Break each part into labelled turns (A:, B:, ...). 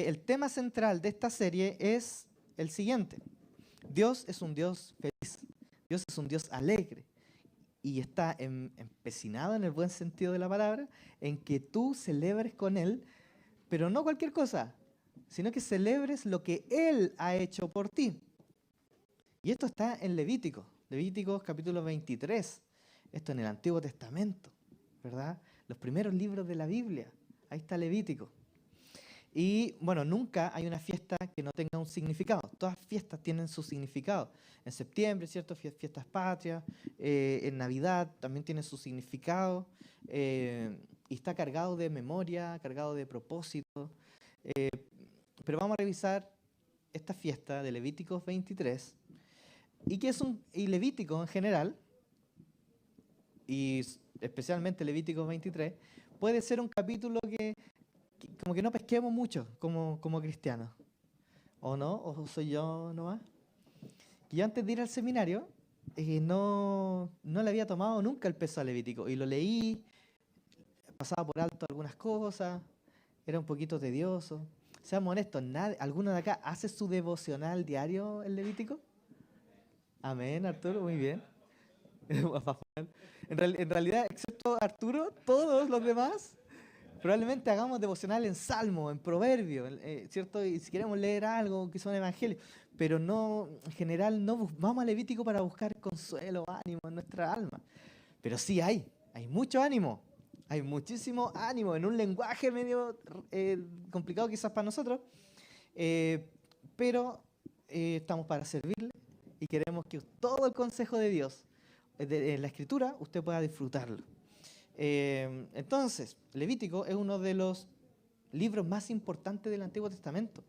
A: el tema central de esta serie es el siguiente. Dios es un Dios feliz. Dios es un Dios alegre. Y está empecinado, en el buen sentido de la palabra, en que tú celebres con Él, pero no cualquier cosa, sino que celebres lo que Él ha hecho por ti. Y esto está en Levíticos capítulo 23. Esto en el Antiguo Testamento, ¿verdad? Los primeros libros de la Biblia. Ahí está Levítico. Y bueno, nunca hay una fiesta que no tenga un significado. Todas fiestas tienen su significado. En septiembre, ¿cierto? Fiestas patrias. En Navidad también tiene su significado. Y está cargado de memoria, cargado de propósito. Pero vamos a revisar esta fiesta de Levíticos 23. Y Levítico en general, y especialmente Levíticos 23, puede ser un capítulo que como que no pesquemos mucho como cristianos. ¿O no? ¿O soy yo nomás? Que yo antes de ir al seminario no le había tomado nunca el peso a Levítico. Y lo leí, pasaba por alto algunas cosas, era un poquito tedioso. Seamos honestos, ¿alguno de acá hace su devocional diario en Levítico? Amén, Arturo, muy bien. En realidad, excepto Arturo, todos los demás probablemente hagamos devocional en Salmo, en Proverbio, ¿cierto? Y si queremos leer algo que son evangelios, pero no, en general no vamos a Levítico para buscar consuelo, ánimo en nuestra alma. Pero sí hay mucho ánimo, hay muchísimo ánimo en un lenguaje medio complicado quizás para nosotros, pero estamos para servirle y queremos que todo el consejo de Dios en la Escritura usted pueda disfrutarlo. Entonces, Levítico es uno de los libros más importantes del Antiguo Testamento,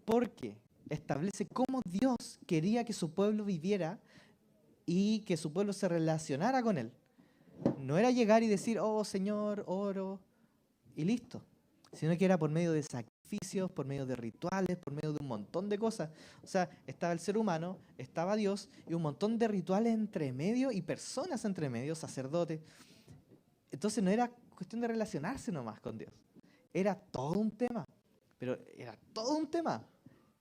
A: porque establece cómo Dios quería que su pueblo viviera y que su pueblo se relacionara con Él. No era llegar y decir, oh Señor, oro, y listo, sino que era por medio de sacrificios, por medio de rituales, por medio de un montón de cosas. O sea, estaba el ser humano, estaba Dios y un montón de rituales entre medio y personas entre medio, sacerdotes. Entonces no era cuestión de relacionarse nomás con Dios. Era todo un tema, pero era todo un tema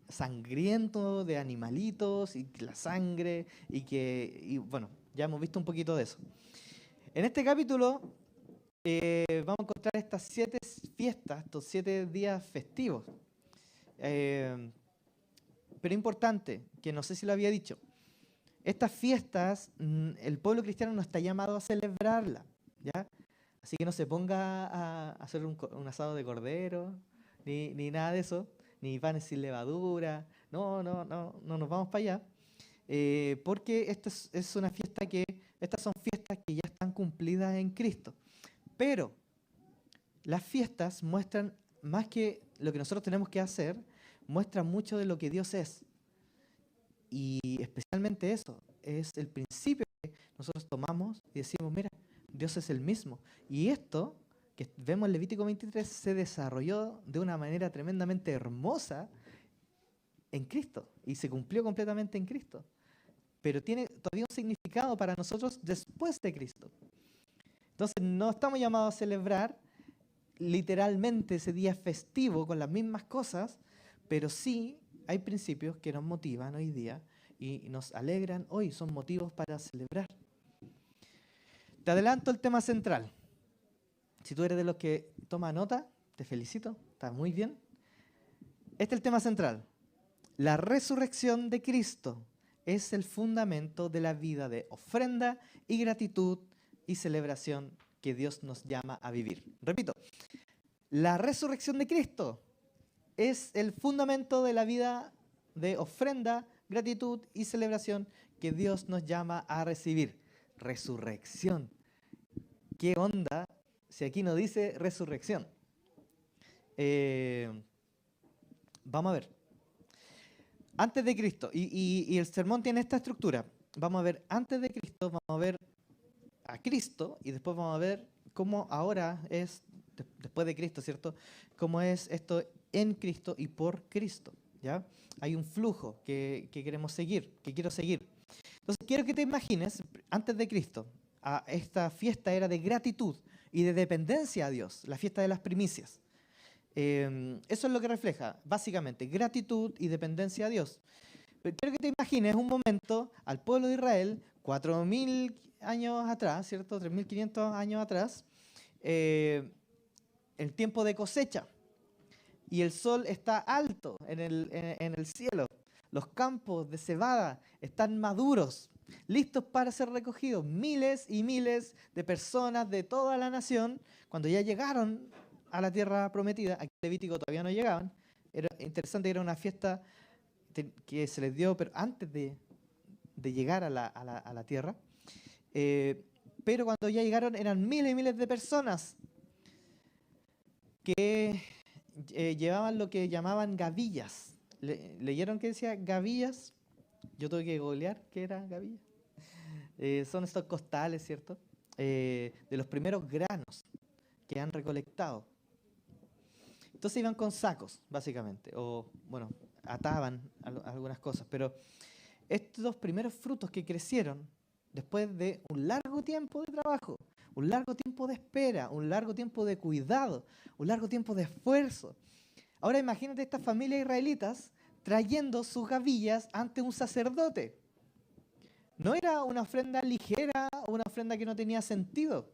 A: sangriento de animalitos y la sangre y bueno, ya hemos visto un poquito de eso. En este capítulo vamos a encontrar estas 7 fiestas, estos 7 días festivos. Pero importante, que no sé si lo había dicho, estas fiestas el pueblo cristiano no está llamado a celebrarlas, ¿ya? Así que no se ponga a hacer un asado de cordero, ni nada de eso, ni panes sin levadura. No nos vamos para allá. Porque es una fiesta estas son fiestas que ya están cumplidas en Cristo. Pero las fiestas muestran, más que lo que nosotros tenemos que hacer, muestran mucho de lo que Dios es. Y especialmente eso, es el principio que nosotros tomamos y decimos, mira, Dios es el mismo. Y esto que vemos en Levítico 23 se desarrolló de una manera tremendamente hermosa en Cristo y se cumplió completamente en Cristo. Pero tiene todavía un significado para nosotros después de Cristo. Entonces no estamos llamados a celebrar literalmente ese día festivo con las mismas cosas, pero sí hay principios que nos motivan hoy día y nos alegran hoy, son motivos para celebrar. Te adelanto el tema central. Si tú eres de los que toma nota, te felicito, está muy bien. Este es el tema central. La resurrección de Cristo es el fundamento de la vida de ofrenda y gratitud y celebración que Dios nos llama a vivir. Repito, la resurrección de Cristo es el fundamento de la vida de ofrenda, gratitud y celebración que Dios nos llama a recibir. Resurrección. ¿Qué onda si aquí no dice resurrección? Vamos a ver. Antes de Cristo, y el sermón tiene esta estructura. Vamos a ver antes de Cristo, vamos a ver a Cristo y después vamos a ver cómo ahora es, después de Cristo, ¿cierto? Cómo es esto en Cristo y por Cristo, ¿ya? Hay un flujo que queremos seguir, que quiero seguir. Entonces quiero que te imagines, antes de Cristo, esta fiesta era de gratitud y de dependencia a Dios, la fiesta de las primicias. Eso es lo que refleja, básicamente, gratitud y dependencia a Dios. Pero quiero que te imagines un momento al pueblo de Israel, 4.000 años atrás, ¿cierto? 3.500 años atrás, el tiempo de cosecha. Y el sol está alto en el cielo. Los campos de cebada están maduros, listos para ser recogidos. Miles y miles de personas de toda la nación, cuando ya llegaron a la tierra prometida, aquí en Levítico todavía no llegaban. Era interesante, era una fiesta que se les dio pero antes de llegar a la tierra. Pero cuando ya llegaron eran miles y miles de personas que llevaban lo que llamaban gavillas. ¿Leyeron que decía gavillas? Yo tuve que googlear qué era gavillas. Son estos costales, ¿cierto? De los primeros granos que han recolectado. Entonces iban con sacos, básicamente, o bueno, ataban algunas cosas, pero estos primeros frutos que crecieron después de un largo tiempo de trabajo, un largo tiempo de espera, un largo tiempo de cuidado, un largo tiempo de esfuerzo. Ahora imagínate estas familias israelitas trayendo sus gavillas ante un sacerdote. No era una ofrenda ligera o una ofrenda que no tenía sentido.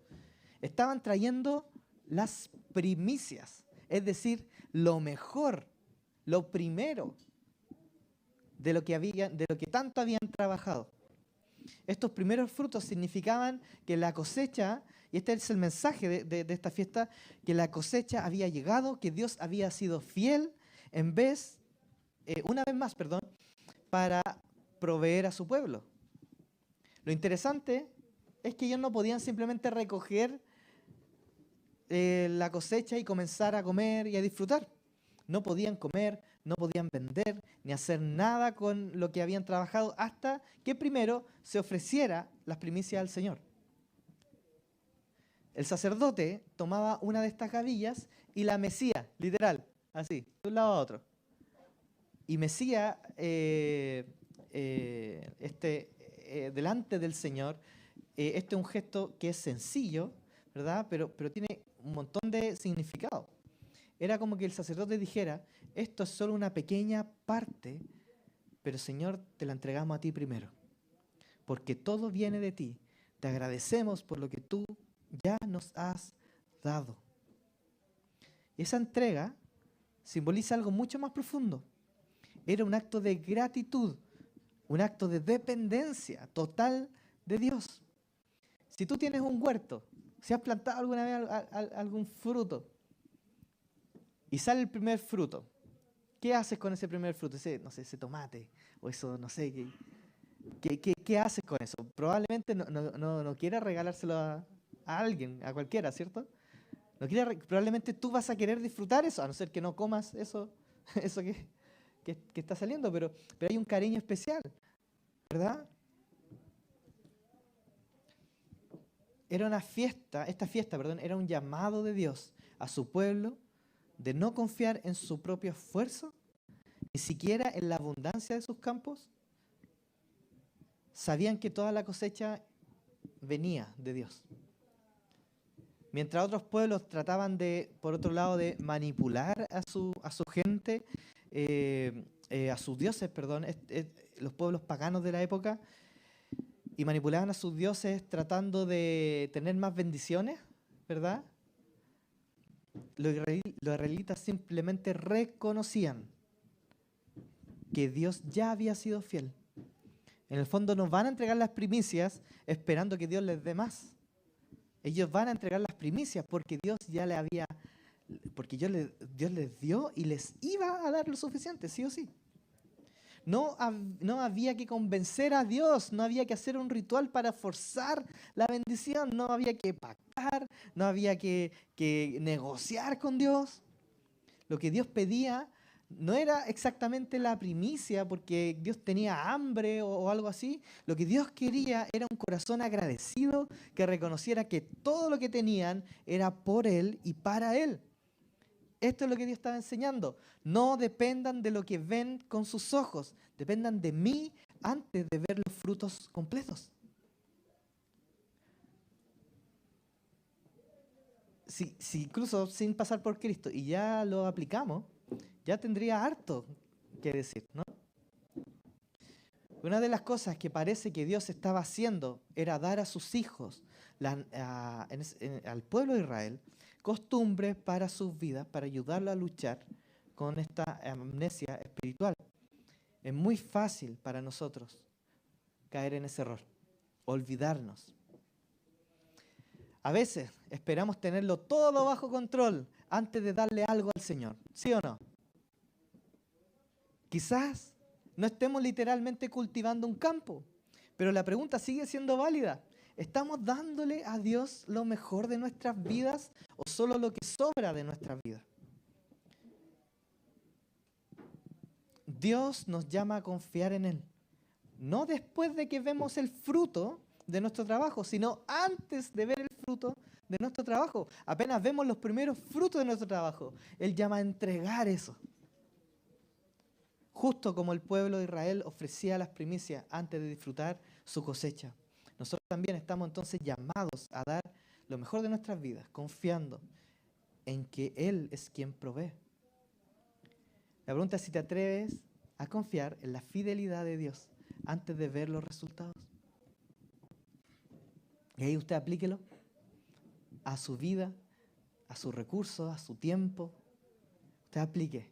A: Estaban trayendo las primicias, es decir, lo mejor, lo primero de lo que tanto habían trabajado. Estos primeros frutos significaban que la cosecha, y este es el mensaje de esta fiesta, que la cosecha había llegado, que Dios había sido fiel una vez más, para proveer a su pueblo. Lo interesante es que ellos no podían simplemente recoger la cosecha y comenzar a comer y a disfrutar. No podían comer, no podían vender, ni hacer nada con lo que habían trabajado hasta que primero se ofreciera las primicias al Señor. El sacerdote tomaba una de estas gavillas y la mecía, literal, así, de un lado a otro. Y mecía delante del Señor. Este es un gesto que es sencillo, ¿verdad? Pero tiene un montón de significado. Era como que el sacerdote dijera, esto es solo una pequeña parte, pero Señor, te la entregamos a ti primero, porque todo viene de ti. Te agradecemos por lo que tú ya nos has dado. Esa entrega simboliza algo mucho más profundo. Era un acto de gratitud, un acto de dependencia total de Dios. Si tú tienes un huerto, si has plantado alguna vez algún fruto y sale el primer fruto, ¿qué haces con ese primer fruto? Ese tomate o eso, no sé, ¿qué haces con eso? Probablemente no quieras regalárselo a alguien, a cualquiera, ¿cierto? Probablemente tú vas a querer disfrutar eso, a no ser que no comas eso que está saliendo, pero hay un cariño especial, ¿verdad? Esta fiesta, era un llamado de Dios a su pueblo de no confiar en su propio esfuerzo, ni siquiera en la abundancia de sus campos. Sabían que toda la cosecha venía de Dios. Mientras otros pueblos trataban por otro lado, de manipular a su gente, a sus dioses, los pueblos paganos de la época, y manipulaban a sus dioses tratando de tener más bendiciones, ¿verdad? Los israelitas simplemente reconocían que Dios ya había sido fiel. En el fondo no van a entregar las primicias esperando que Dios les dé más. Ellos van a entregar las primicias porque Dios Dios les dio y les iba a dar lo suficiente, sí o sí. No había que convencer a Dios, no había que hacer un ritual para forzar la bendición, no había que pactar, no había que negociar con Dios. Lo que Dios pedía no era exactamente la primicia porque Dios tenía hambre o algo así. Lo que Dios quería era un corazón agradecido que reconociera que todo lo que tenían era por Él y para Él. Esto es lo que Dios estaba enseñando. No dependan de lo que ven con sus ojos. Dependan de mí antes de ver los frutos completos. si incluso sin pasar por Cristo y ya lo aplicamos, ya tendría harto que decir, ¿no? Una de las cosas que parece que Dios estaba haciendo era dar a sus hijos, al pueblo de Israel, costumbres para sus vidas, para ayudarlo a luchar con esta amnesia espiritual. Es muy fácil para nosotros caer en ese error, olvidarnos. A veces esperamos tenerlo todo bajo control antes de darle algo al Señor, ¿sí o no? Quizás no estemos literalmente cultivando un campo, pero la pregunta sigue siendo válida. ¿Estamos dándole a Dios lo mejor de nuestras vidas o solo lo que sobra de nuestras vidas? Dios nos llama a confiar en Él, no después de que vemos el fruto de nuestro trabajo, sino antes de ver el fruto de nuestro trabajo. Apenas vemos los primeros frutos de nuestro trabajo, Él llama a entregar eso. Justo como el pueblo de Israel ofrecía las primicias antes de disfrutar su cosecha. Nosotros también estamos entonces llamados a dar lo mejor de nuestras vidas, confiando en que Él es quien provee. La pregunta es si te atreves a confiar en la fidelidad de Dios antes de ver los resultados. Y ahí usted aplíquelo a su vida, a sus recursos, a su tiempo. Usted aplique.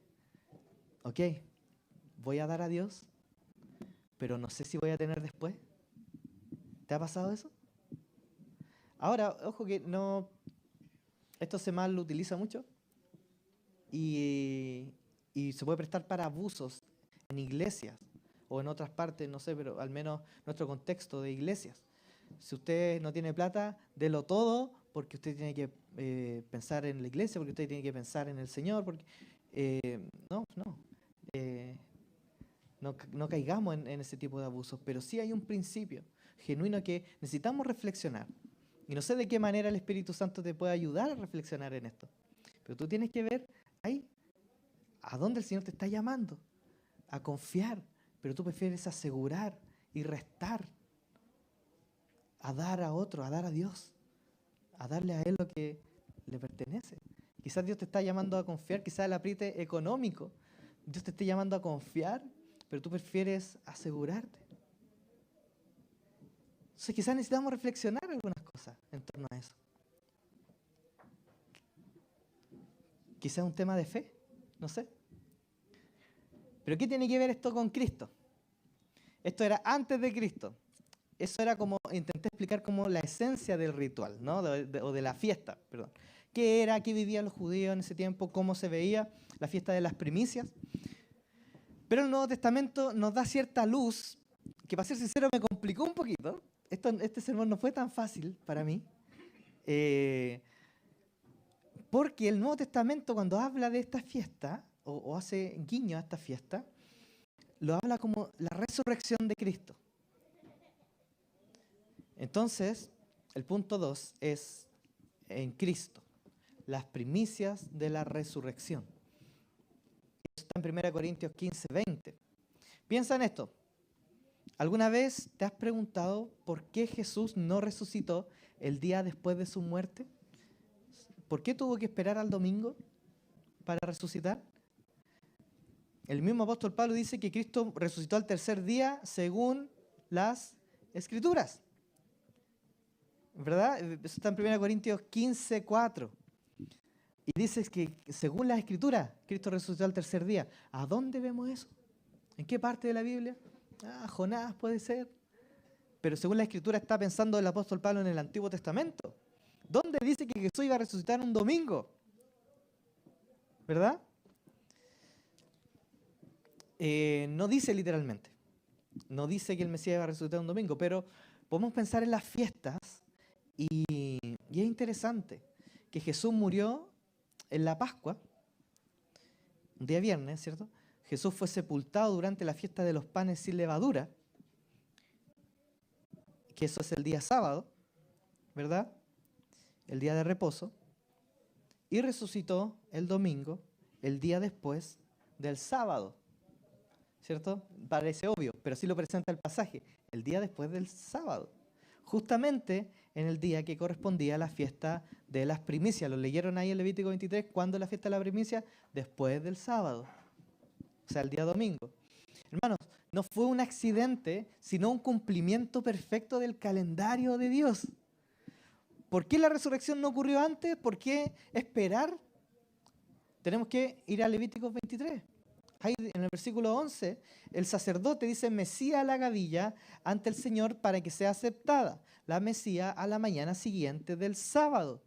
A: Ok, voy a dar a Dios, pero no sé si voy a tener después. ¿Te ha pasado eso? Ahora, ojo que no, esto se mal lo utiliza mucho y se puede prestar para abusos en iglesias o en otras partes, no sé, pero al menos nuestro contexto de iglesias. Si usted no tiene plata, délo todo porque usted tiene que pensar en la iglesia, porque usted tiene que pensar en el Señor, porque no caigamos en ese tipo de abusos, pero sí hay un principio genuino que necesitamos reflexionar. Y no sé de qué manera el Espíritu Santo te puede ayudar a reflexionar en esto, pero tú tienes que ver ahí a dónde el Señor te está llamando, a confiar, pero tú prefieres asegurar y restar, a dar a otro, a dar a Dios, a darle a Él lo que le pertenece. Quizás Dios te está llamando a confiar, quizás el apriete económico, Dios te esté llamando a confiar, pero tú prefieres asegurarte. Entonces quizás necesitamos reflexionar algunas cosas en torno a eso. Quizás un tema de fe, no sé. Pero ¿qué tiene que ver esto con Cristo? Esto era antes de Cristo. Eso era como, intenté explicar como la esencia del ritual, ¿no? O de la fiesta, perdón. ¿Qué era? ¿Qué vivían los judíos en ese tiempo? ¿Cómo se veía la fiesta de las primicias? Pero el Nuevo Testamento nos da cierta luz, que para ser sincero me complicó un poquito. Este sermón no fue tan fácil para mí. Porque el Nuevo Testamento cuando habla de esta fiesta, o hace guiño a esta fiesta, lo habla como la resurrección de Cristo. Entonces, el punto 2 es en Cristo, las primicias de la resurrección. Esto está en 1 Corintios 15, 20. Piensa en esto. ¿Alguna vez te has preguntado por qué Jesús no resucitó el día después de su muerte? ¿Por qué tuvo que esperar al domingo para resucitar? El mismo apóstol Pablo dice que Cristo resucitó al tercer día según las Escrituras. ¿Verdad? Eso está en 1 Corintios 15, 4. Y dice que según las Escrituras, Cristo resucitó al tercer día. ¿A dónde vemos eso? ¿En qué parte de la Biblia? Jonás puede ser. Pero según la Escritura está pensando el apóstol Pablo en el Antiguo Testamento. ¿Dónde dice que Jesús iba a resucitar un domingo? ¿Verdad? No dice literalmente. No dice que el Mesías iba a resucitar un domingo, pero podemos pensar en las fiestas y es interesante que Jesús murió en la Pascua, un día viernes, ¿cierto? Jesús fue sepultado durante la fiesta de los panes sin levadura, que eso es el día sábado, ¿verdad? El día de reposo, y resucitó el domingo, el día después del sábado, ¿cierto? Parece obvio, pero así lo presenta el pasaje, el día después del sábado. Justamente en el día que correspondía a la fiesta de las primicias. Lo leyeron ahí en Levítico 23. ¿Cuándo es la fiesta de la primicia? Después del sábado, o sea, el día domingo. Hermanos, no fue un accidente, sino un cumplimiento perfecto del calendario de Dios. ¿Por qué la resurrección no ocurrió antes? ¿Por qué esperar? Tenemos que ir a Levítico 23. Ahí en el versículo 11, el sacerdote dice: mecía la gavilla ante el Señor para que sea aceptada. La mecía a la mañana siguiente del sábado.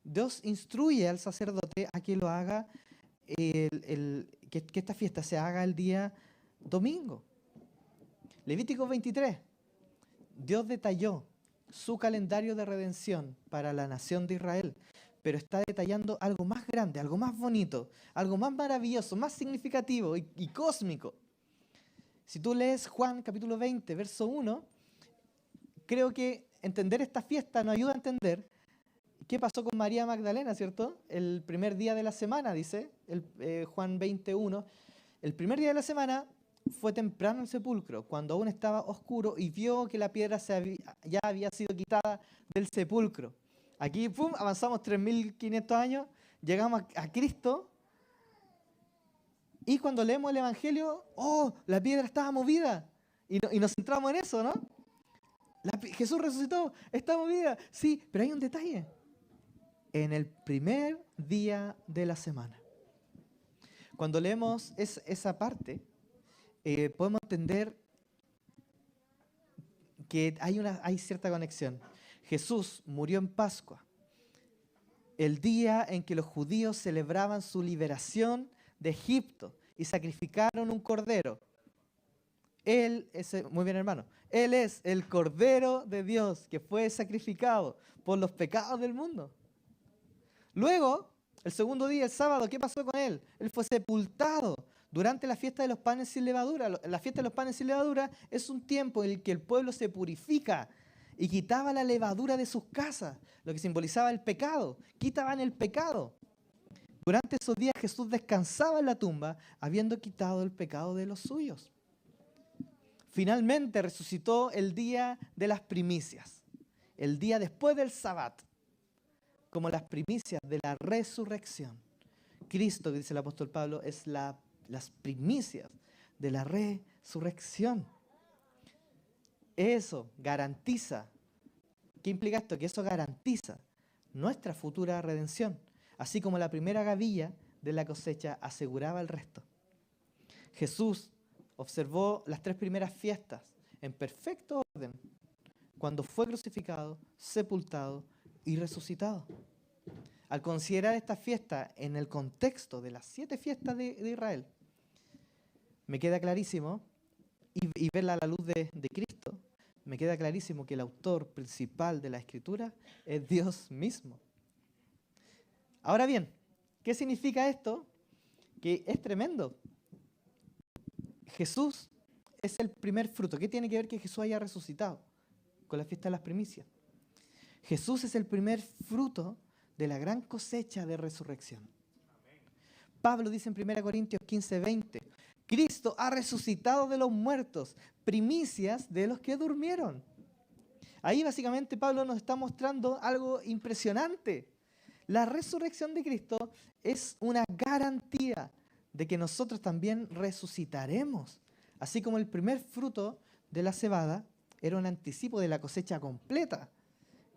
A: Dios instruye al sacerdote a que lo haga, que esta fiesta se haga el día domingo. Levítico 23. Dios detalló su calendario de redención para la nación de Israel, pero está detallando algo más grande, algo más bonito, algo más maravilloso, más significativo y cósmico. Si tú lees Juan capítulo 20, verso 1, creo que entender esta fiesta nos ayuda a entender qué pasó con María Magdalena, ¿cierto? El primer día de la semana, dice Juan 21, el primer día de la semana fue temprano al sepulcro, cuando aún estaba oscuro, y vio que la piedra ya había sido quitada del sepulcro. Aquí, pum, avanzamos 3.500 años, llegamos a Cristo, y cuando leemos el Evangelio, ¡oh! La piedra estaba movida, y nos centramos en eso, ¿no? Jesús resucitó, está movida, sí, pero hay un detalle. En el primer día de la semana. Cuando leemos esa parte, podemos entender que hay cierta conexión. Jesús murió en Pascua, el día en que los judíos celebraban su liberación de Egipto y sacrificaron un cordero. Muy bien, hermano, Él es el Cordero de Dios que fue sacrificado por los pecados del mundo. Luego, el segundo día, el sábado, ¿qué pasó con Él? Él fue sepultado durante la fiesta de los panes sin levadura. La fiesta de los panes sin levadura es un tiempo en el que el pueblo se purifica y quitaba la levadura de sus casas, lo que simbolizaba el pecado. Quitaban el pecado. Durante esos días Jesús descansaba en la tumba, habiendo quitado el pecado de los suyos. Finalmente resucitó el día de las primicias, el día después del Sabbat, como las primicias de la resurrección. Cristo, dice el apóstol Pablo, es las primicias de la resurrección. Eso garantiza. ¿Qué implica esto? Que eso garantiza nuestra futura redención, así como la primera gavilla de la cosecha aseguraba el resto. Jesús observó las 3 primeras fiestas en perfecto orden cuando fue crucificado, sepultado y resucitado. Al considerar esta fiesta en el contexto de las 7 fiestas de Israel, me queda clarísimo, y verla a la luz de Cristo, me queda clarísimo que el autor principal de la Escritura es Dios mismo. Ahora bien, ¿qué significa esto? Que es tremendo. Jesús es el primer fruto. ¿Qué tiene que ver que Jesús haya resucitado con la fiesta de las primicias? Jesús es el primer fruto de la gran cosecha de resurrección. Pablo dice en 1 Corintios 15:20, Cristo ha resucitado de los muertos, primicias de los que durmieron. Ahí básicamente Pablo nos está mostrando algo impresionante. La resurrección de Cristo es una garantía de que nosotros también resucitaremos. Así como el primer fruto de la cebada era un anticipo de la cosecha completa.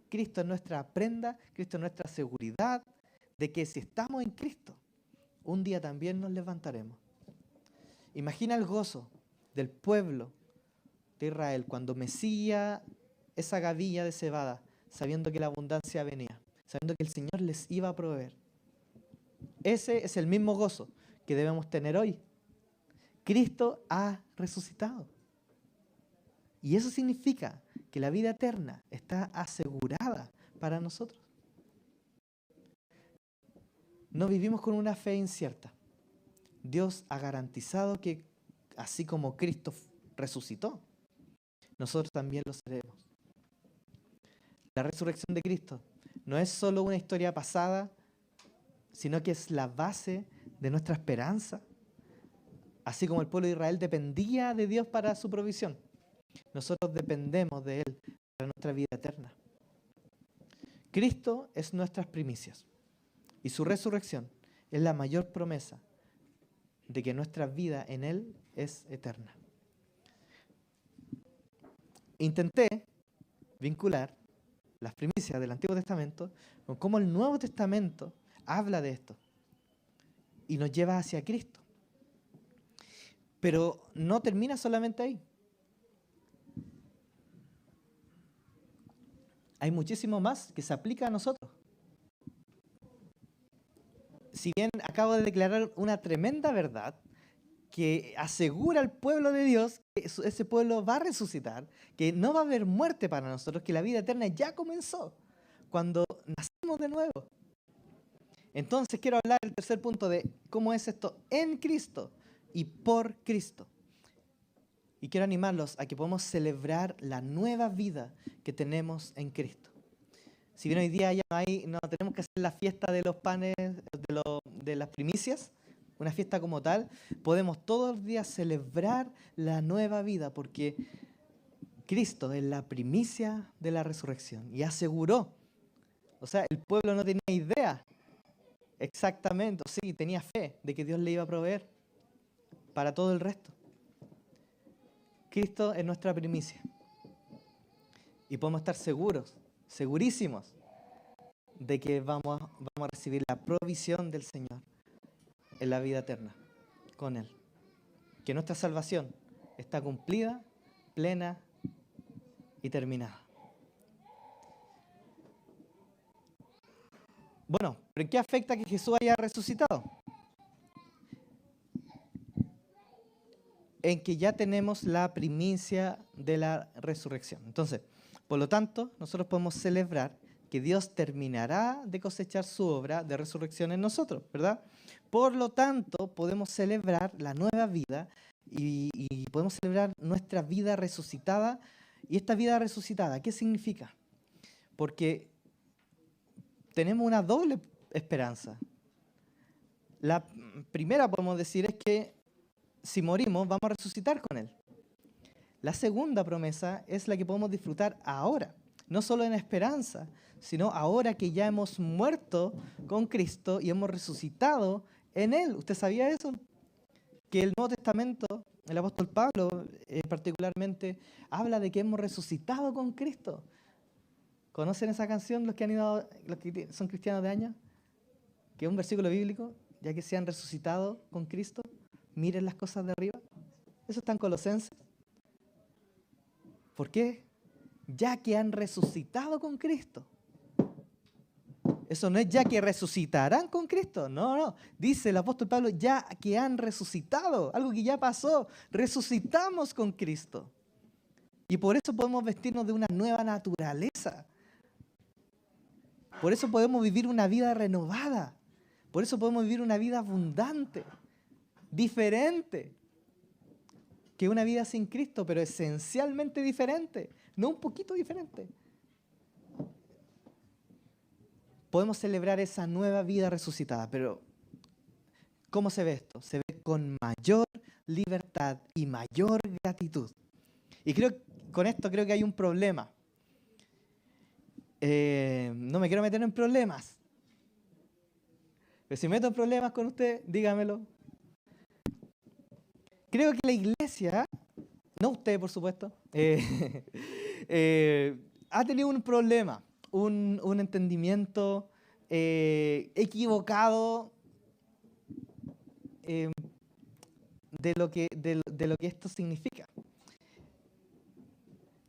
A: Cristo es nuestra prenda, Cristo es nuestra seguridad de que si estamos en Cristo, un día también nos levantaremos. Imagina el gozo del pueblo de Israel cuando mecía esa gavilla de cebada, sabiendo que la abundancia venía, sabiendo que el Señor les iba a proveer. Ese es el mismo gozo que debemos tener hoy. Cristo ha resucitado. Y eso significa que la vida eterna está asegurada para nosotros. No vivimos con una fe incierta. Dios ha garantizado que así como Cristo resucitó, nosotros también lo seremos. La resurrección de Cristo no es solo una historia pasada, sino que es la base de nuestra esperanza. Así como el pueblo de Israel dependía de Dios para su provisión, nosotros dependemos de Él para nuestra vida eterna. Cristo es nuestras primicias y su resurrección es la mayor promesa de que nuestra vida en Él es eterna. Intenté vincular las primicias del Antiguo Testamento con cómo el Nuevo Testamento habla de esto y nos lleva hacia Cristo. Pero no termina solamente ahí. Hay muchísimo más que se aplica a nosotros. Si bien acabo de declarar una tremenda verdad que asegura al pueblo de Dios que ese pueblo va a resucitar, que no va a haber muerte para nosotros, que la vida eterna ya comenzó cuando nacimos de nuevo. Entonces quiero hablar del tercer punto de cómo es esto en Cristo y por Cristo. Y quiero animarlos a que podamos celebrar la nueva vida que tenemos en Cristo. Si bien hoy día ya no tenemos que hacer la fiesta de los panes, de las primicias, una fiesta como tal, podemos todos los días celebrar la nueva vida porque Cristo es la primicia de la resurrección y aseguró. O sea, el pueblo no tenía idea exactamente, sí, tenía fe de que Dios le iba a proveer para todo el resto. Cristo es nuestra primicia y podemos estar seguros, segurísimos de que vamos a recibir la provisión del Señor en la vida eterna con Él. Que nuestra salvación está cumplida, plena y terminada. Bueno, ¿pero en qué afecta que Jesús haya resucitado? En que ya tenemos la primicia de la resurrección. Entonces, por lo tanto, nosotros podemos celebrar que Dios terminará de cosechar su obra de resurrección en nosotros, ¿verdad? Por lo tanto, podemos celebrar la nueva vida y podemos celebrar nuestra vida resucitada. ¿Y esta vida resucitada qué significa? Porque tenemos una doble esperanza. La primera, podemos decir, es que si morimos, vamos a resucitar con Él. La segunda promesa es la que podemos disfrutar ahora, no solo en esperanza, sino ahora que ya hemos muerto con Cristo y hemos resucitado en Él. ¿Usted sabía eso? Que el Nuevo Testamento, el apóstol Pablo particularmente, habla de que hemos resucitado con Cristo. ¿Conocen esa canción los que son cristianos de años? Que es un versículo bíblico, ya que se han resucitado con Cristo. Miren las cosas de arriba. Eso está en Colosenses. ¿Por qué? Ya que han resucitado con Cristo. Eso no es ya que resucitarán con Cristo. No, no. Dice el apóstol Pablo, ya que han resucitado. Algo que ya pasó. Resucitamos con Cristo. Y por eso podemos vestirnos de una nueva naturaleza. Por eso podemos vivir una vida renovada. Por eso podemos vivir una vida abundante. Diferente que una vida sin Cristo, pero esencialmente diferente, no un poquito diferente. Podemos celebrar esa nueva vida resucitada, pero ¿cómo se ve esto? Se ve con mayor libertad y mayor gratitud. Y con esto creo que hay un problema. No me quiero meter en problemas, pero si me meto en problemas con usted, dígamelo. Creo que la iglesia, no usted por supuesto, ha tenido un problema, un entendimiento equivocado de lo que esto significa.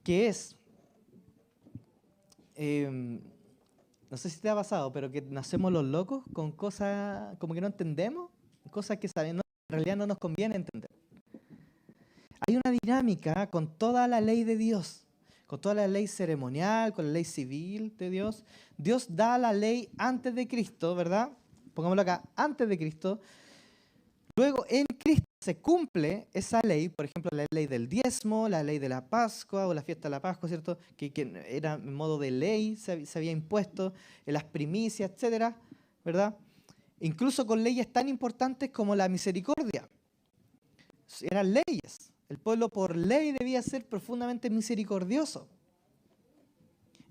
A: Que es, no sé si te ha pasado, pero que nacemos los locos con cosas como que no entendemos, cosas que en realidad no nos conviene entender. Hay una dinámica con toda la ley de Dios, con toda la ley ceremonial, con la ley civil de Dios. Dios da la ley antes de Cristo, ¿verdad? Pongámoslo acá, antes de Cristo. Luego en Cristo se cumple esa ley, por ejemplo, la ley del diezmo, la ley de la Pascua o la fiesta de la Pascua, ¿cierto? Que era en modo de ley, se había impuesto en las primicias, etcétera, ¿verdad? Incluso con leyes tan importantes como la misericordia. Eran leyes. El pueblo por ley debía ser profundamente misericordioso.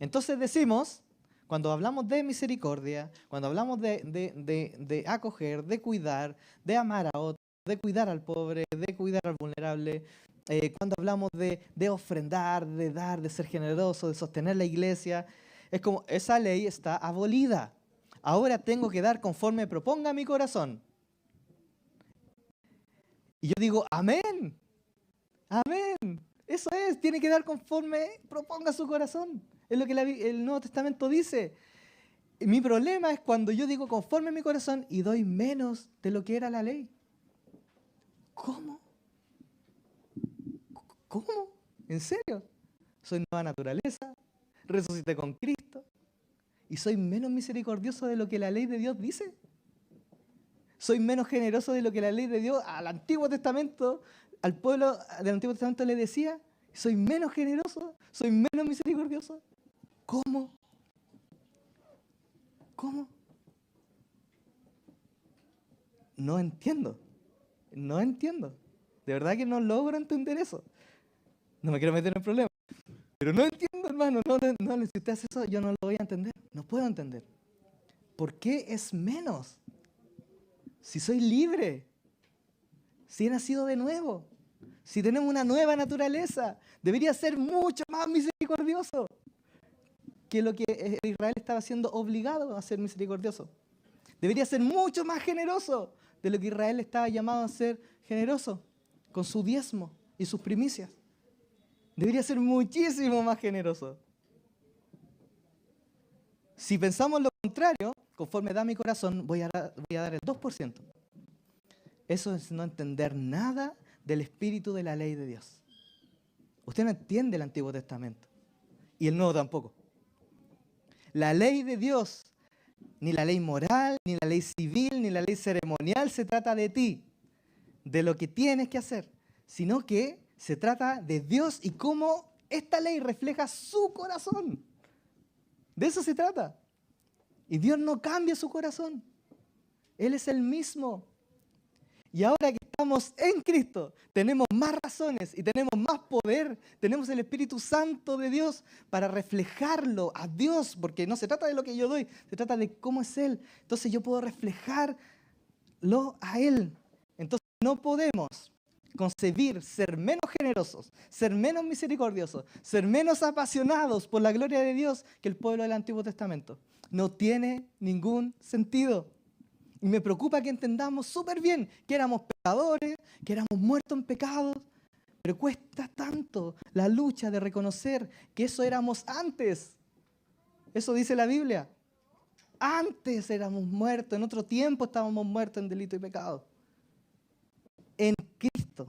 A: Entonces decimos, Cuando hablamos de misericordia, cuando hablamos de acoger, de cuidar, de amar a otros, de cuidar al pobre, de cuidar al vulnerable, cuando hablamos de ofrendar, de dar, de ser generoso, de sostener la iglesia, es como esa ley está abolida. Ahora tengo que dar conforme proponga mi corazón. Y yo digo, amén, amén. Eso es, tiene que dar conforme proponga su corazón. Es lo que el Nuevo Testamento dice. Mi problema es cuando yo digo conforme mi corazón y doy menos de lo que era la ley. ¿Cómo? ¿Cómo? ¿En serio? Soy nueva naturaleza, resucité con Cristo y soy menos misericordioso de lo que la ley de Dios dice. Soy menos generoso de lo que la ley de Dios al Antiguo Testamento, al pueblo del Antiguo Testamento le decía. Soy menos generoso, soy menos misericordioso. ¿Cómo? ¿Cómo? No entiendo. No entiendo. De verdad que no logro entender eso. No me quiero meter en problemas. Pero no entiendo, hermano. No, si usted hace eso, yo no lo voy a entender. No puedo entender. ¿Por qué es menos? Si soy libre. Si he nacido de nuevo. Si tenemos una nueva naturaleza. Debería ser mucho más misericordioso que lo que Israel estaba siendo obligado a ser misericordioso. Debería ser mucho más generoso de lo que Israel estaba llamado a ser generoso con su diezmo y sus primicias. Debería ser muchísimo más generoso. Si pensamos lo contrario, conforme da mi corazón, voy a dar el 2%. Eso es no entender nada del espíritu de la ley de Dios. Usted no entiende el Antiguo Testamento y el Nuevo tampoco. La ley de Dios, ni la ley moral, ni la ley civil, ni la ley ceremonial se trata de ti, de lo que tienes que hacer, sino que se trata de Dios y cómo esta ley refleja su corazón. De eso se trata. Y Dios no cambia su corazón. Él es el mismo. Y ahora que estamos en Cristo, tenemos más razones y tenemos más poder. Tenemos el Espíritu Santo de Dios para reflejarlo a Dios, porque no se trata de lo que yo doy, se trata de cómo es Él. Entonces yo puedo reflejarlo a Él. Entonces no podemos concebir ser menos generosos, ser menos misericordiosos, ser menos apasionados por la gloria de Dios que el pueblo del Antiguo Testamento. No tiene ningún sentido. Y me preocupa que entendamos súper bien que éramos pecadores, que éramos muertos en pecados, pero cuesta tanto la lucha de reconocer que eso éramos antes. Eso dice la Biblia. Antes éramos muertos, en otro tiempo estábamos muertos en delito y pecado. En Cristo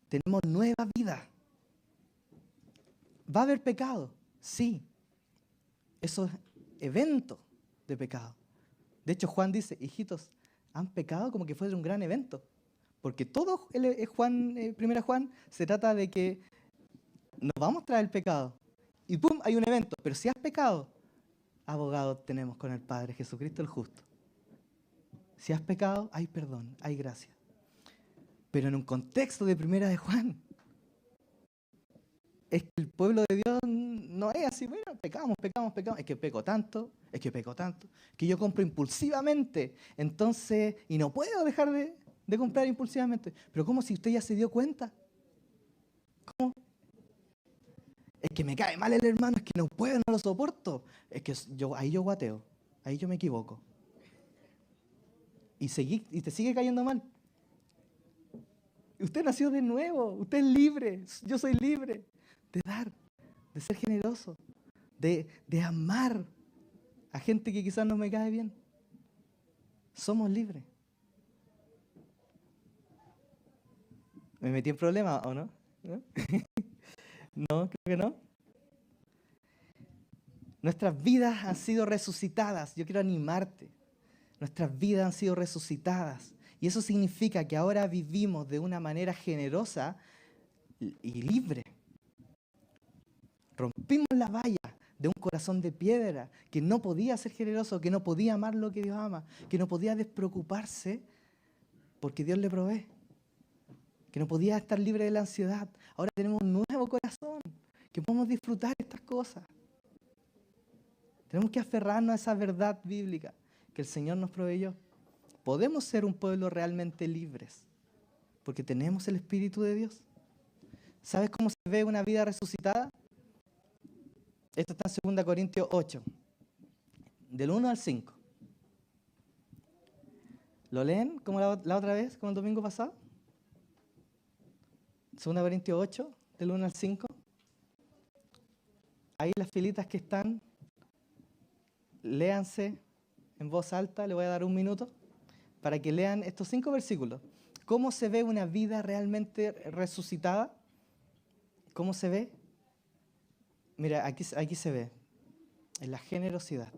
A: tenemos nueva vida. ¿Va a haber pecado? Sí. Eso es evento de pecado. De hecho, Juan dice, hijitos, han pecado como que fuera un gran evento. Porque todo Primera Juan se trata de que nos vamos tras el pecado. Y ¡pum! Hay un evento. Pero si has pecado, abogado tenemos con el Padre, Jesucristo el justo. Si has pecado, hay perdón, hay gracia. Pero en un contexto de Primera de Juan, es que el pueblo de Dios no es así, bueno, pecamos, es que peco tanto, que yo compro impulsivamente, entonces, y no puedo dejar de comprar impulsivamente. Pero ¿cómo si usted ya se dio cuenta? ¿Cómo? Es que me cae mal el hermano, es que no puedo, no lo soporto. Es que ahí yo guateo, ahí yo me equivoco. Y te sigue cayendo mal. Usted nació de nuevo, usted es libre, yo soy libre de dar, de ser generoso, de amar a gente que quizás no me cae bien. Somos libres. ¿Me metí en problemas o no? ¿No? No, creo que no. Nuestras vidas han sido resucitadas. Yo quiero animarte. Nuestras vidas han sido resucitadas. Y eso significa que ahora vivimos de una manera generosa y libre. Rompimos la valla de un corazón de piedra que no podía ser generoso, que no podía amar lo que Dios ama, que no podía despreocuparse porque Dios le provee, que no podía estar libre de la ansiedad. Ahora tenemos un nuevo corazón, que podemos disfrutar estas cosas. Tenemos que aferrarnos a esa verdad bíblica que el Señor nos proveyó. Podemos ser un pueblo realmente libres porque tenemos el Espíritu de Dios. ¿Sabes cómo se ve una vida resucitada? Esto está en 2 Corintios 8, del 1 al 5. ¿Lo leen como la otra vez, como el domingo pasado? 2 Corintios 8, del 1 al 5. Ahí las filitas que están, léanse en voz alta, le voy a dar un minuto para que lean estos 5 versículos. ¿Cómo se ve una vida realmente resucitada? ¿Cómo se ve? Mira, aquí se ve, en la generosidad.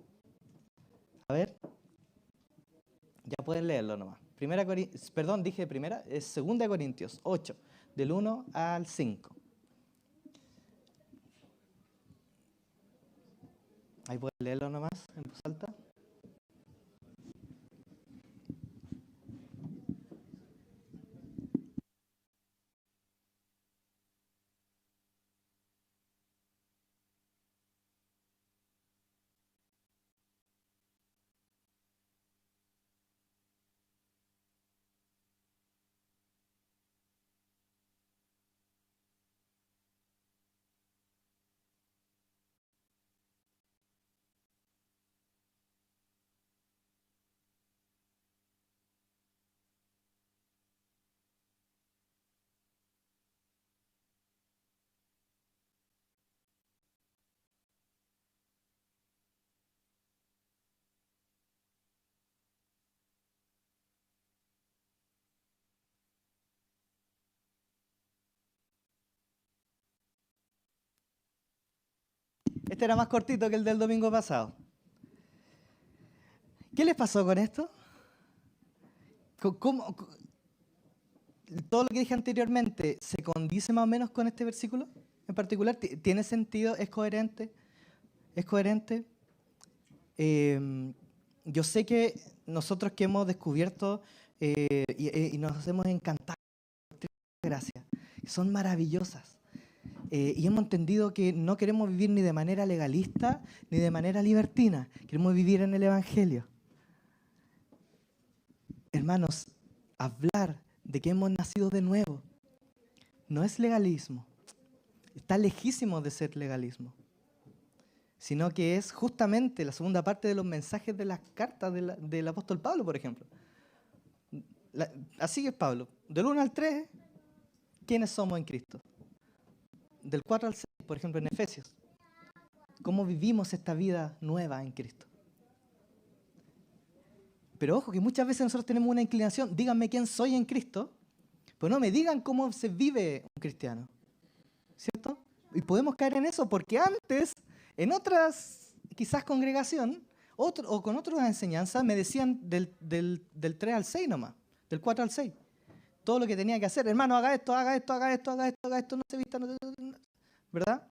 A: A ver, ya pueden leerlo nomás. Dije primera, es 2 Corintios 8, del 1 al 5. Ahí pueden leerlo nomás, en voz alta. Este era más cortito que el del domingo pasado. ¿Qué les pasó con esto? Todo lo que dije anteriormente se condice más o menos con este versículo en particular? ¿Tiene sentido? ¿Es coherente? ¿Es coherente? Yo sé que nosotros que hemos descubierto y nos hemos encantado con gracias, son maravillosas. Y hemos entendido que no queremos vivir ni de manera legalista ni de manera libertina. Queremos vivir en el Evangelio. Hermanos, hablar de que hemos nacido de nuevo no es legalismo. Está lejísimo de ser legalismo. Sino que es justamente la segunda parte de los mensajes de las cartas del apóstol Pablo, por ejemplo. Así es Pablo. Del 1 al 3, ¿quiénes somos en Cristo? Del 4 al 6, por ejemplo, en Efesios. ¿Cómo vivimos esta vida nueva en Cristo? Pero ojo, que muchas veces nosotros tenemos una inclinación, díganme quién soy en Cristo, pero no me digan cómo se vive un cristiano. ¿Cierto? Y podemos caer en eso porque antes, en otras, quizás congregación, o con otras enseñanzas, me decían del 3 al 6 nomás, del 4 al 6. Todo lo que tenía que hacer, hermano, haga esto, haga esto, haga esto, haga esto, haga esto, no se vista, ¿verdad?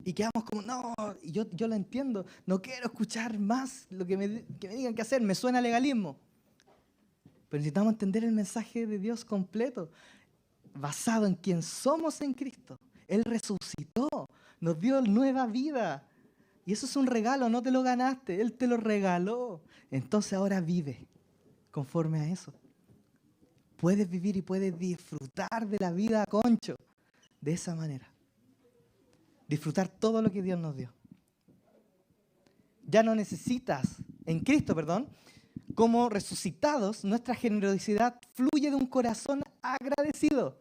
A: Y quedamos como, no, y yo lo entiendo, no quiero escuchar más lo que me digan que hacer, me suena a legalismo. Pero necesitamos entender el mensaje de Dios completo, basado en quién somos en Cristo. Él resucitó, nos dio nueva vida. Y eso es un regalo, no te lo ganaste, Él te lo regaló. Entonces ahora vive conforme a eso. Puedes vivir y puedes disfrutar de la vida a concho de esa manera. Disfrutar todo lo que Dios nos dio. Ya no necesitas, en Cristo, como resucitados, nuestra generosidad fluye de un corazón agradecido.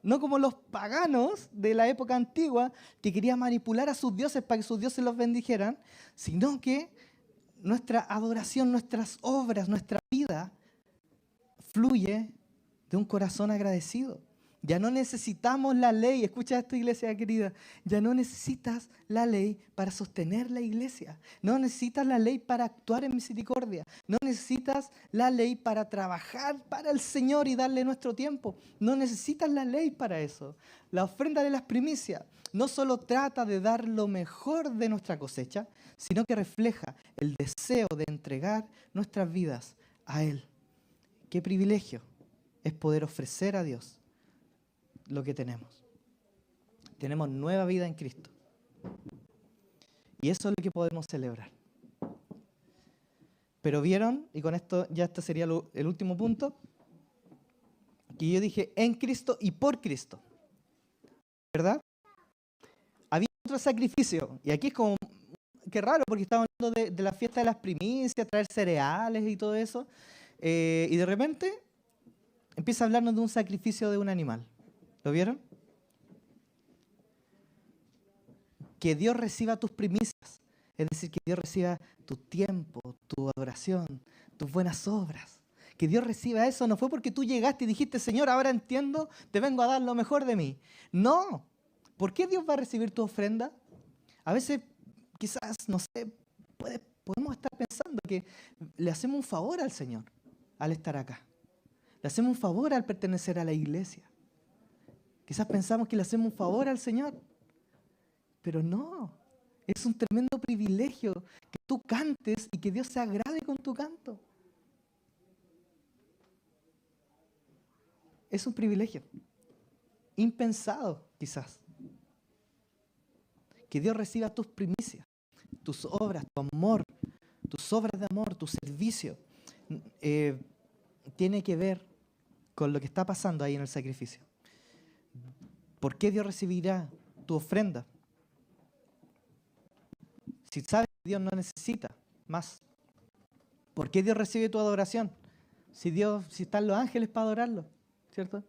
A: No como los paganos de la época antigua que querían manipular a sus dioses para que sus dioses los bendijeran, sino que nuestra adoración, nuestras obras, nuestra vida fluye de un corazón agradecido. Ya no necesitamos la ley, escucha esto, iglesia querida, ya no necesitas la ley para sostener la iglesia, no necesitas la ley para actuar en misericordia, no necesitas la ley para trabajar para el Señor y darle nuestro tiempo, no necesitas la ley para eso. La ofrenda de las primicias no solo trata de dar lo mejor de nuestra cosecha, sino que refleja el deseo de entregar nuestras vidas a Él. Qué privilegio es poder ofrecer a Dios lo que tenemos. Tenemos nueva vida en Cristo. Y eso es lo que podemos celebrar. Pero vieron, y con esto ya este sería el último punto, que yo dije en Cristo y por Cristo, ¿verdad? Había otro sacrificio, y aquí es como, qué raro, porque estamos hablando de la fiesta de las primicias, traer cereales y todo eso, y de repente empieza a hablarnos de un sacrificio de un animal. ¿Lo vieron? Que Dios reciba tus primicias, es decir, que Dios reciba tu tiempo, tu adoración, tus buenas obras. Que Dios reciba eso no fue porque tú llegaste y dijiste, Señor, ahora entiendo, te vengo a dar lo mejor de mí. No. ¿Por qué Dios va a recibir tu ofrenda? A veces, quizás, no sé, podemos estar pensando que le hacemos un favor al Señor al estar acá. Le hacemos un favor al pertenecer a la iglesia. Quizás pensamos que le hacemos un favor al Señor. Pero no, es un tremendo privilegio que tú cantes y que Dios se agrade con tu canto. Es un privilegio, impensado quizás. Que Dios reciba tus primicias, tus obras, tu amor, tus obras de amor, tu servicio. Tiene que ver con lo que está pasando ahí en el sacrificio. ¿Por qué Dios recibirá tu ofrenda? Si sabes que Dios no necesita más, ¿por qué Dios recibe tu adoración? Si están los ángeles para adorarlo, ¿cierto?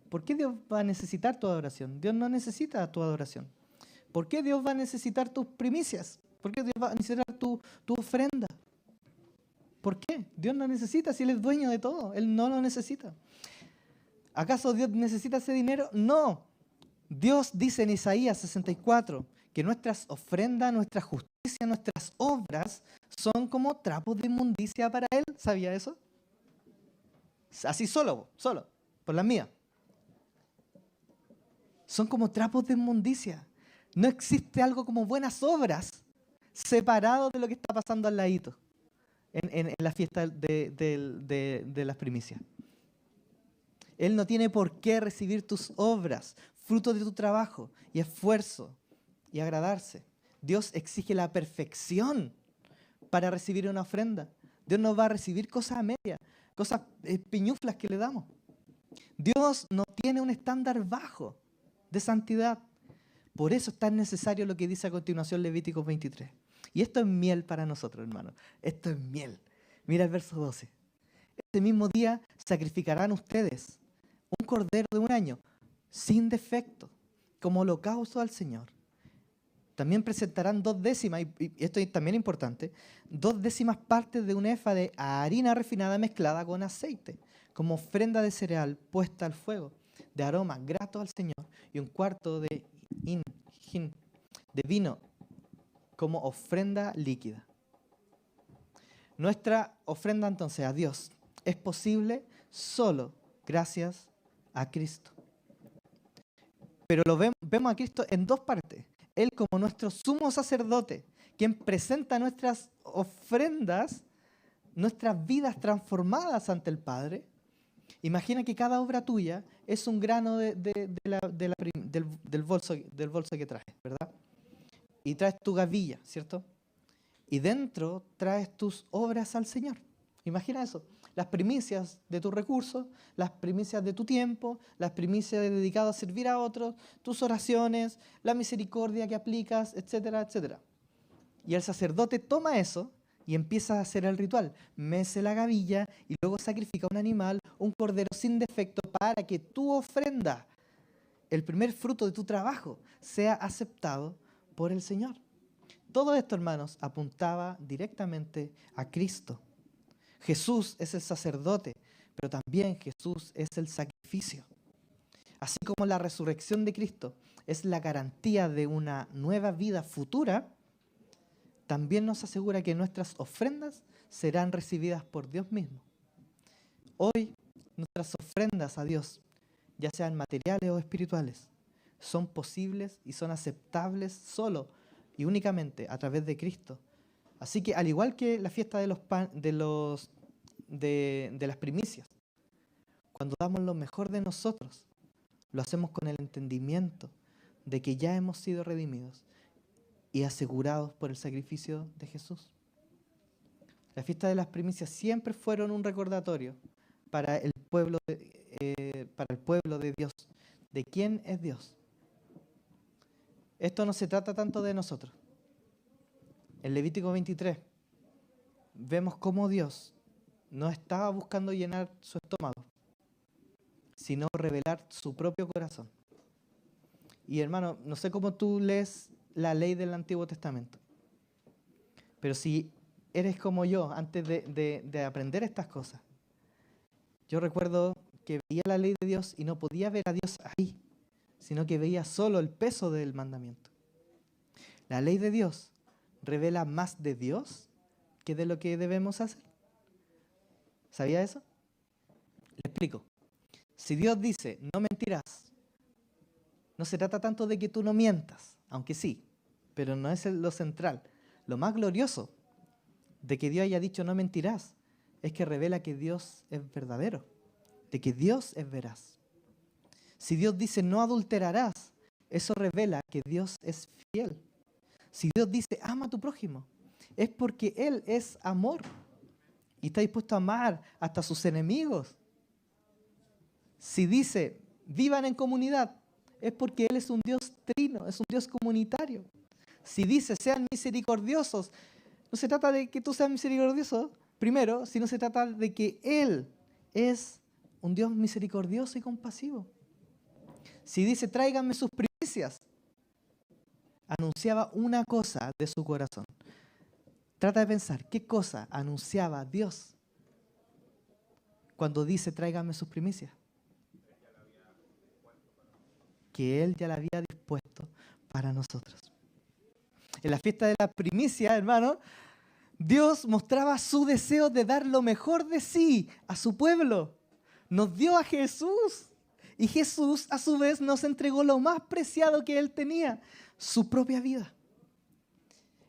A: ¿Por qué Dios va a necesitar tu adoración? Dios no necesita tu adoración. ¿Por qué Dios va a necesitar tus primicias? ¿Por qué Dios va a necesitar tu ofrenda? ¿Por qué? Dios no necesita, si Él es dueño de todo, Él no lo necesita. ¿Acaso Dios necesita ese dinero? No. Dios dice en Isaías 64 que nuestras ofrendas, nuestra justicia, nuestras obras son como trapos de inmundicia para Él. ¿Sabía eso? Así solo, por las mías. Son como trapos de inmundicia. No existe algo como buenas obras separado de lo que está pasando al ladito en la fiesta de las primicias. Él no tiene por qué recibir tus obras, fruto de tu trabajo y esfuerzo y agradarse. Dios exige la perfección para recibir una ofrenda. Dios no va a recibir cosas a medias, cosas piñuflas que le damos. Dios no tiene un estándar bajo de santidad. Por eso es tan necesario lo que dice a continuación Levíticos 23. Y esto es miel para nosotros, hermanos. Esto es miel. Mira el verso 12. Este mismo día sacrificarán ustedes un cordero de un año, sin defecto, como holocausto al Señor. También presentarán 2/10, y esto es también importante, 2/10 partes de un efa de harina refinada mezclada con aceite, como ofrenda de cereal puesta al fuego, de aroma grato al Señor, y un cuarto de hin de vino como ofrenda líquida. Nuestra ofrenda entonces a Dios es posible solo gracias a Cristo. Pero vemos a Cristo en dos partes. Él como nuestro sumo sacerdote, quien presenta nuestras ofrendas, nuestras vidas transformadas ante el Padre. Imagina que cada obra tuya es un grano del bolso que traes, ¿verdad? Y traes tu gavilla, ¿cierto? Y dentro traes tus obras al Señor. Imagina eso. Las primicias de tus recursos, las primicias de tu tiempo, las primicias dedicadas a servir a otros, tus oraciones, la misericordia que aplicas, etcétera, etcétera. Y el sacerdote toma eso y empieza a hacer el ritual. Mece la gavilla y luego sacrifica un animal, un cordero sin defecto, para que tu ofrenda, el primer fruto de tu trabajo, sea aceptado por el Señor. Todo esto, hermanos, apuntaba directamente a Cristo. Jesús es el sacerdote, pero también Jesús es el sacrificio. Así como la resurrección de Cristo es la garantía de una nueva vida futura, también nos asegura que nuestras ofrendas serán recibidas por Dios mismo. Hoy, nuestras ofrendas a Dios, ya sean materiales o espirituales, son posibles y son aceptables solo y únicamente a través de Cristo. Así que al igual que la fiesta de las primicias, cuando damos lo mejor de nosotros, lo hacemos con el entendimiento de que ya hemos sido redimidos y asegurados por el sacrificio de Jesús. La fiesta de las primicias siempre fueron un recordatorio para el pueblo de Dios, de quién es Dios. Esto no se trata tanto de nosotros. En Levítico 23 vemos cómo Dios no estaba buscando llenar su estómago, sino revelar su propio corazón. Y hermano, no sé cómo tú lees la ley del Antiguo Testamento, pero si eres como yo, antes de aprender estas cosas, yo recuerdo que veía la ley de Dios y no podía ver a Dios ahí, sino que veía solo el peso del mandamiento. La ley de Dios revela más de Dios que de lo que debemos hacer. ¿Sabía eso? Le explico. Si Dios dice, no mentirás, no se trata tanto de que tú no mientas, aunque sí, pero no es lo central. Lo más glorioso de que Dios haya dicho no mentirás es que revela que Dios es verdadero, de que Dios es veraz. Si Dios dice no adulterarás, eso revela que Dios es fiel. Si Dios dice ama a tu prójimo, es porque Él es amor y está dispuesto a amar hasta a sus enemigos. Si dice vivan en comunidad, es porque Él es un Dios trino, es un Dios comunitario. Si dice sean misericordiosos, no se trata de que tú seas misericordioso primero, sino se trata de que Él es un Dios misericordioso y compasivo. Si dice tráiganme sus primicias, anunciaba una cosa de su corazón. Trata de pensar, ¿qué cosa anunciaba Dios cuando dice tráiganme sus primicias? Que Él ya la había dispuesto para nosotros. En la fiesta de la primicia, hermano, Dios mostraba su deseo de dar lo mejor de sí a su pueblo. Nos dio a Jesús. Y Jesús, a su vez, nos entregó lo más preciado que Él tenía, su propia vida.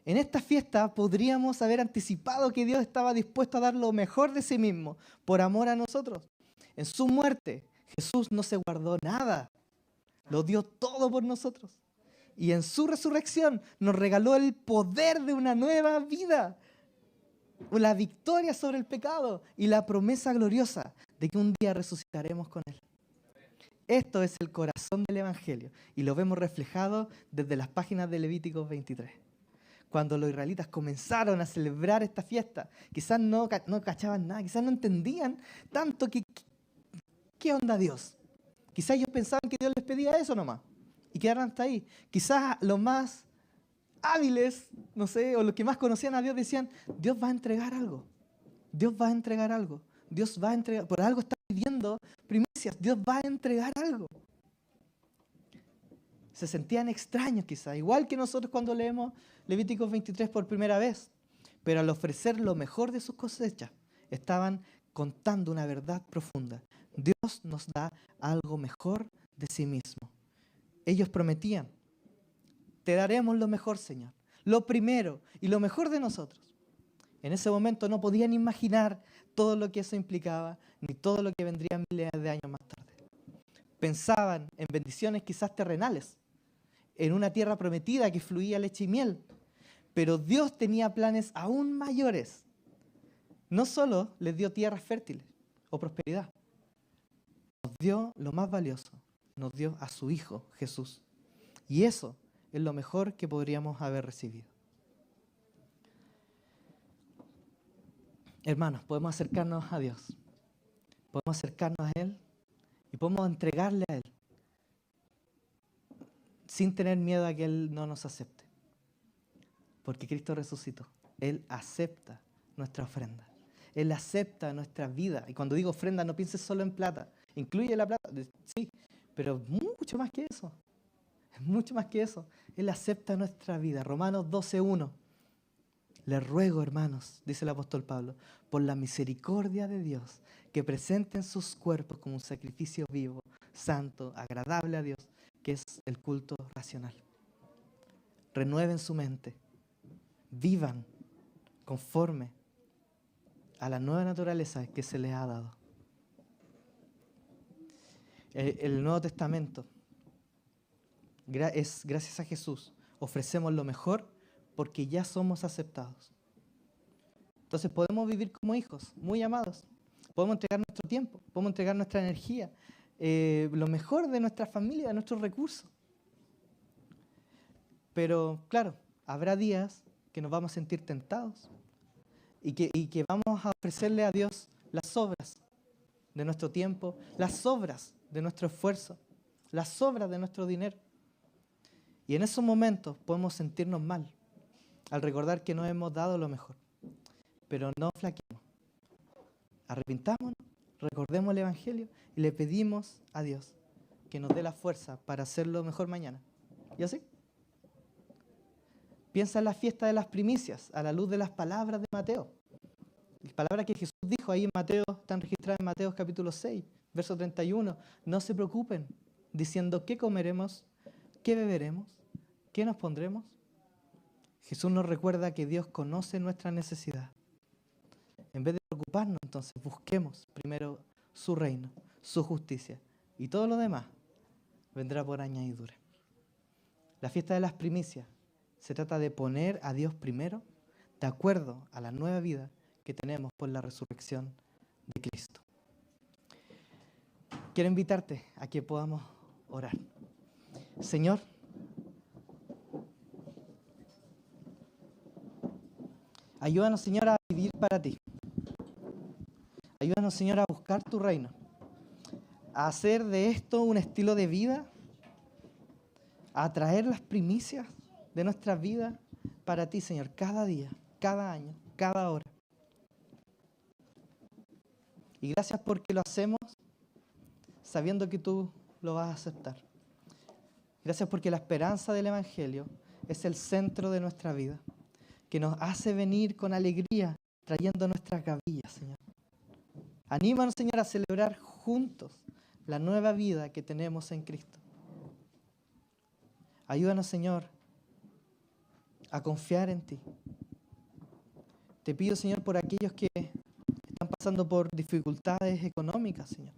A: En esta fiesta podríamos haber anticipado que Dios estaba dispuesto a dar lo mejor de sí mismo por amor a nosotros. En su muerte, Jesús no se guardó nada. Lo dio todo por nosotros. Y en su resurrección nos regaló el poder de una nueva vida, la victoria sobre el pecado y la promesa gloriosa de que un día resucitaremos con Él. Esto es el corazón del Evangelio y lo vemos reflejado desde las páginas de Levítico 23. Cuando los israelitas comenzaron a celebrar esta fiesta, quizás no cachaban nada, quizás no entendían tanto qué onda Dios. Quizás ellos pensaban que Dios les pedía eso nomás y quedaron hasta ahí. Quizás los más hábiles, no sé, o los que más conocían a Dios decían, Dios va a entregar algo. Dios va a entregar algo. Dios va a entregar, por algo está pidiendo primicias, Dios va a entregar algo. Se sentían extraños quizás, igual que nosotros cuando leemos Levíticos 23 por primera vez. Pero al ofrecer lo mejor de sus cosechas, estaban contando una verdad profunda. Dios nos da algo mejor de sí mismo. Ellos prometían, te daremos lo mejor, Señor, lo primero y lo mejor de nosotros. En ese momento no podían imaginar todo lo que eso implicaba, ni todo lo que vendría miles de años más tarde. Pensaban en bendiciones quizás terrenales, en una tierra prometida que fluía leche y miel, pero Dios tenía planes aún mayores. No solo les dio tierras fértiles o prosperidad, nos dio lo más valioso, nos dio a su Hijo Jesús. Y eso es lo mejor que podríamos haber recibido. Hermanos, podemos acercarnos a Dios, podemos acercarnos a Él y podemos entregarle a Él sin tener miedo a que Él no nos acepte. Porque Cristo resucitó. Él acepta nuestra ofrenda. Él acepta nuestra vida. Y cuando digo ofrenda, no pienses solo en plata. Incluye la plata, sí, pero mucho más que eso. Es mucho más que eso. Él acepta nuestra vida. Romanos 12:1. Les ruego, hermanos, dice el apóstol Pablo, por la misericordia de Dios, que presenten sus cuerpos como un sacrificio vivo, santo, agradable a Dios, que es el culto racional. Renueven su mente. Vivan conforme a la nueva naturaleza que se les ha dado. El Nuevo Testamento es gracias a Jesús. Ofrecemos lo mejor porque ya somos aceptados. Entonces podemos vivir como hijos, muy amados. Podemos entregar nuestro tiempo, podemos entregar nuestra energía, lo mejor de nuestra familia, de nuestros recursos. Pero claro, habrá días que nos vamos a sentir tentados y que vamos a ofrecerle a Dios las sobras de nuestro tiempo, las sobras de nuestro esfuerzo, las sobras de nuestro dinero. Y en esos momentos podemos sentirnos mal al recordar que no hemos dado lo mejor. Pero no flaqueemos. Arrepintámonos, recordemos el Evangelio y le pedimos a Dios que nos dé la fuerza para hacerlo mejor mañana. ¿Y así? Piensa en la fiesta de las primicias a la luz de las palabras de Mateo. Las palabras que Jesús dijo ahí en Mateo, están registradas en Mateo capítulo 6, verso 31. No se preocupen diciendo qué comeremos, qué beberemos, qué nos pondremos. Jesús nos recuerda que Dios conoce nuestra necesidad. En vez de preocuparnos, entonces, busquemos primero su reino, su justicia, y todo lo demás vendrá por añadidura. La fiesta de las primicias se trata de poner a Dios primero, de acuerdo a la nueva vida que tenemos por la resurrección de Cristo. Quiero invitarte a que podamos orar. Señor, ayúdanos, Señor, a vivir para ti. Ayúdanos, Señor, a buscar tu reino, a hacer de esto un estilo de vida, a traer las primicias de nuestras vidas para ti, Señor, cada día, cada año, cada hora. Y gracias porque lo hacemos sabiendo que tú lo vas a aceptar. Gracias porque la esperanza del Evangelio es el centro de nuestra vida, que nos hace venir con alegría, trayendo nuestras gavillas, Señor. Anímanos, Señor, a celebrar juntos la nueva vida que tenemos en Cristo. Ayúdanos, Señor, a confiar en ti. Te pido, Señor, por aquellos que están pasando por dificultades económicas, Señor,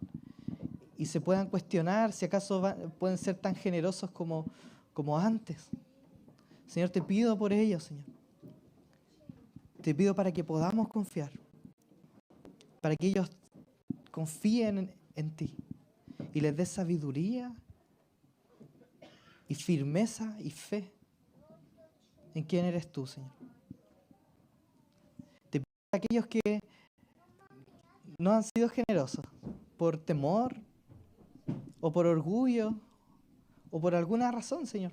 A: y se puedan cuestionar si acaso pueden ser tan generosos como antes. Señor, te pido por ellos, Señor. Te pido para que podamos confiar, para que ellos confíen en ti y les des sabiduría y firmeza y fe en quién eres tú, Señor. Te pido para aquellos que no han sido generosos por temor o por orgullo o por alguna razón, Señor.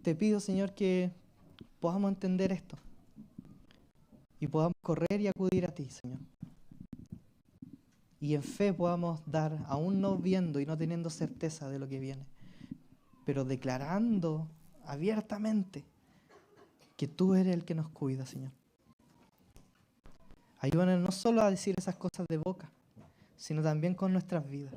A: Te pido, Señor, que podamos entender esto y podamos correr y acudir a ti, Señor. Y en fe podamos dar, aún no viendo y no teniendo certeza de lo que viene, pero declarando abiertamente que tú eres el que nos cuida, Señor. Ayúdanos no solo a decir esas cosas de boca, sino también con nuestras vidas.